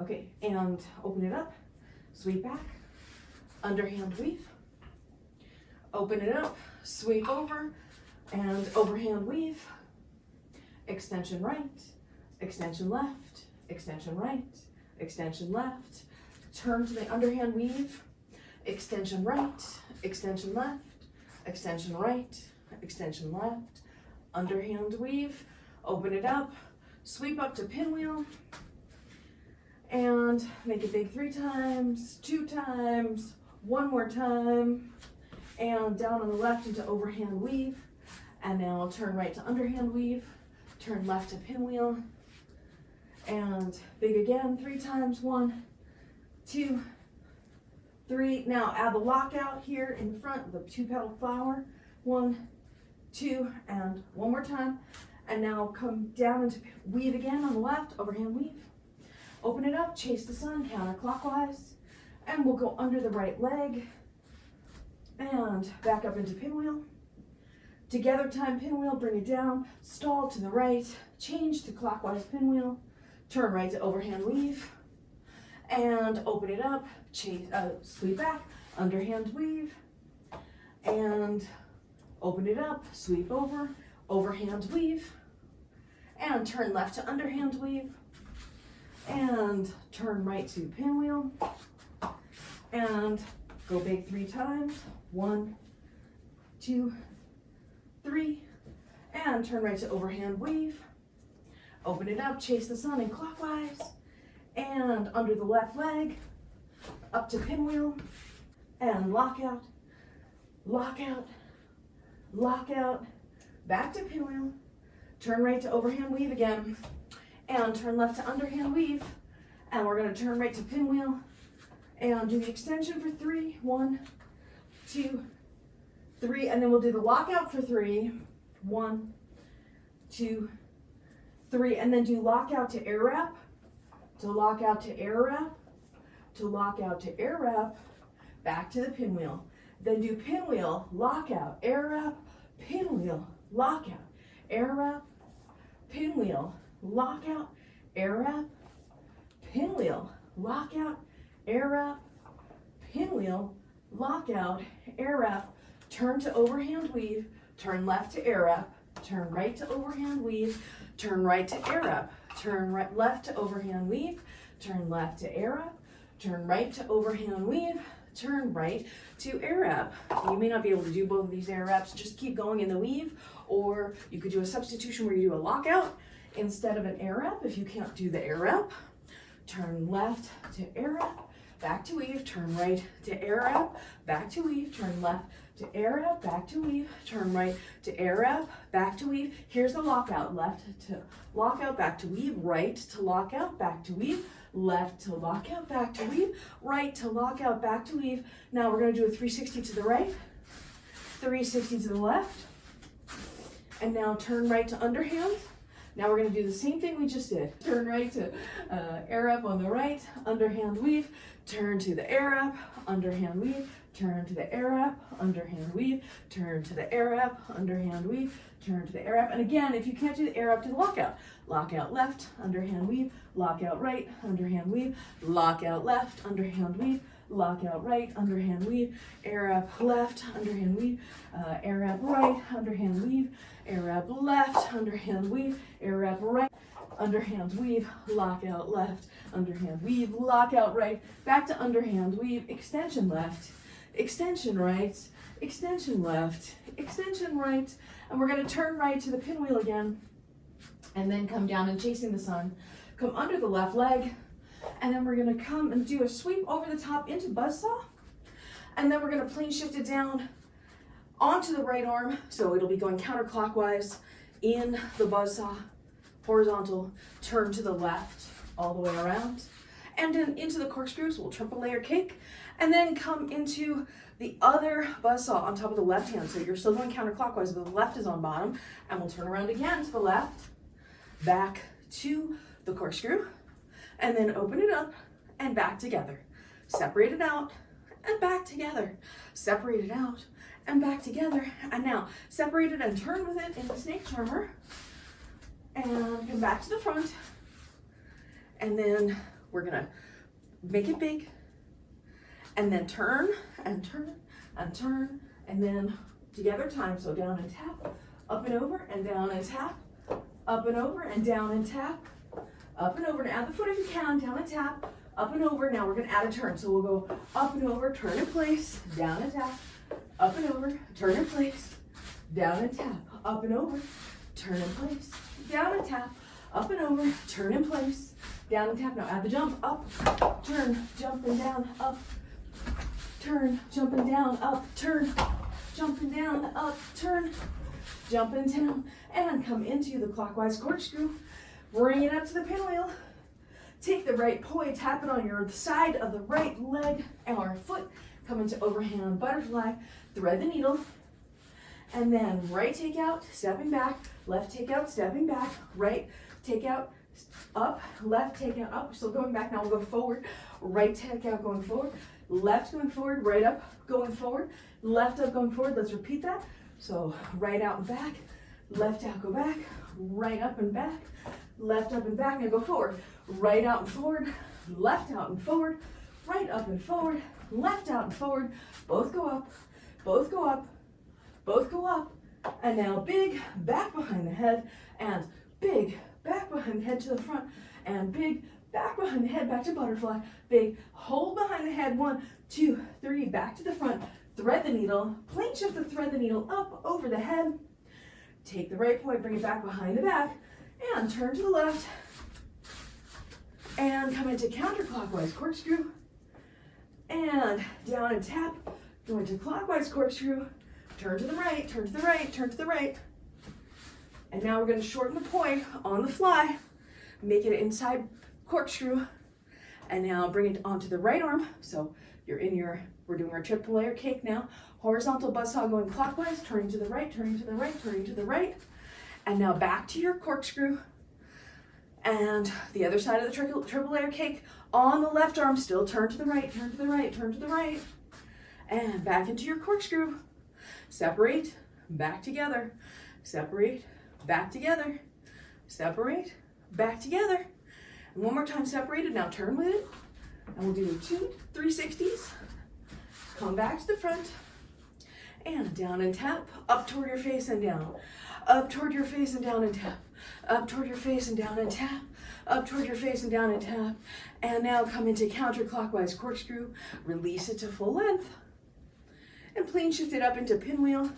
Okay, and open it up, sweep back, underhand weave, open it up, sweep over, and overhand weave, extension right, extension left, extension right, extension left, turn to the underhand weave, extension right, extension left, extension right, extension left, underhand weave, open it up, sweep up to pinwheel, and make it big 3 times, 2 times, 1 more time, and down on the left into overhand weave, and now turn right to underhand weave, turn left to pinwheel, and big again 3 times, 1, 2, 3. Now add the lockout here in front, the 2-petal flower, 1, 2, and 1 more time, and now come down into weave again on the left, overhand weave. Open it up, chase the sun, counterclockwise, and we'll go under the right leg and back up into pinwheel. Together time pinwheel, bring it down, stall to the right, change to clockwise pinwheel, turn right to overhand weave, and open it up, chase, sweep back, underhand weave, and open it up, sweep over, overhand weave, and turn left to underhand weave, and turn right to pinwheel, and go big 3 times, 1, 2, 3, and turn right to overhand weave, open it up, chase the sun in clockwise, and under the left leg, up to pinwheel, and lockout, lockout, lockout, back to pinwheel, turn right to overhand weave again, and turn left to underhand weave, and we're going to turn right to pinwheel, and do the extension for 3, 1, 2, 3, and then we'll do the lockout for 3, 1, 2, 3, and then do lockout to air wrap, to lockout to air wrap, to lockout to air wrap, back to the pinwheel. Then do pinwheel, lockout, air wrap, pinwheel, lockout, air wrap, pinwheel, lockout, air wrap, pinwheel, lockout, air wrap, pinwheel, lockout, air wrap, turn to overhand weave, turn left to air wrap, turn right to overhand weave, turn right to air wrap, turn right, left to overhand weave, turn left to air wrap, turn right to overhand weave, turn right to air wrap. You may not be able to do both of these air wraps, just keep going in the weave, or you could do a substitution where you do a lockout instead of an air wrap if you can't do the air wrap. Turn left to air wrap, back to weave, turn right to air wrap, back to weave, turn left to air wrap, back to weave, turn right to air wrap, back to weave. Here's the lockout, left to lockout, back to weave, right to lockout, back to weave, left to lockout, back to weave, right to lockout, back to weave. Now we're going to do a 360 to the right, 360 to the left, and now turn right to underhand. Now we're going to do the same thing we just did. Turn right to air wrap on the right, underhand weave, turn to the air wrap, underhand weave, turn to the air wrap, underhand weave, turn to the air wrap, underhand weave, turn to the air wrap. And again, if you can't do the air wrap, do the lockout. Lockout left, underhand weave, lockout right, underhand weave, lockout left, underhand weave, lockout right, underhand weave, air wrap left, underhand weave, air wrap right, underhand weave, air wrap left, underhand weave, air wrap right, underhand weave, lockout left, underhand weave, lockout right, back to underhand weave, extension left, extension right, extension left, extension right, and we're going to turn right to the pinwheel again, and then come down and chasing the sun, come under the left leg, and then we're going to come and do a sweep over the top into buzzsaw, and then we're going to plane shift it down onto the right arm, so it'll be going counterclockwise in the buzzsaw, horizontal, turn to the left all the way around, and then into the corkscrews. We'll triple layer kick, and then come into the other buzzsaw on top of the left hand. So you're still going counterclockwise, but the left is on bottom, and we'll turn around again to the left, back to the corkscrew, and then open it up and back together. Separate it out and back together. Separate it out and back together. And now separate it and turn with it in the snake charmer, and come back to the front, and then We're gonna make it big, and then turn, and turn, and turn, and then together time. So down and tap, up and over, and down and tap, up and over, and down and tap, up and over. And add the foot if you can, down and tap, up and over. Now we're gonna add a turn. So we'll go up and over, turn in place, down and tap, up and over, turn in place, down and tap, up and over, turn in place, down and tap, up and over, turn in place, down and tap. Now add the jump, up, turn, jumping down, up, turn, jumping down, up, turn, jumping down, up, turn, jumping down, and come into the clockwise corkscrew. Bring it up to the pinwheel. Take the right poi, tap it on your side of the right leg or foot, come into overhand butterfly, thread the needle, and then right takeout, stepping back, left takeout, stepping back, right takeout, up, left takeout, up. We're still going back. Now we'll go forward, right takeout, going forward, left going forward, right up, going forward, left up, going forward. Let's repeat that. So right out and back, left out, go back, right up and back, left up and back. Now go forward, right out and forward, left out and forward, right up and forward, left out and forward. Both go up, both go up, both go up. And now big back behind the head, and big back behind the head to the front, and big back behind the head, back to butterfly. Big hold behind the head, 1, 2, 3, back to the front. Thread the needle, plane shift the thread the needle up over the head. Take the right point, bring it back behind the back, and turn to the left. And come into counterclockwise corkscrew. And down and tap, go into clockwise corkscrew. Turn to the right, turn to the right, turn to the right. And now we're going to shorten the poi on the fly. Make it an inside corkscrew. And now bring it onto the right arm. So you're in your, we're doing our triple layer cake now. Horizontal buzzsaw going clockwise, turning to the right, turning to the right, turning to the right. And now back to your corkscrew. And the other side of the triple layer cake on the left arm, still turn to the right, turn to the right, turn to the right. And back into your corkscrew. Separate, back together. Separate, back together. Separate, back together. And one more time separated. Now turn with it. And we'll do 2 360s. Come back to the front. And down and tap. Up toward your face and down. Up toward your face and down and tap. Up toward your face and down and tap. Up toward your face and down and tap. And now come into counterclockwise corkscrew. Release it to full length. And plane shift it up into pinwheel.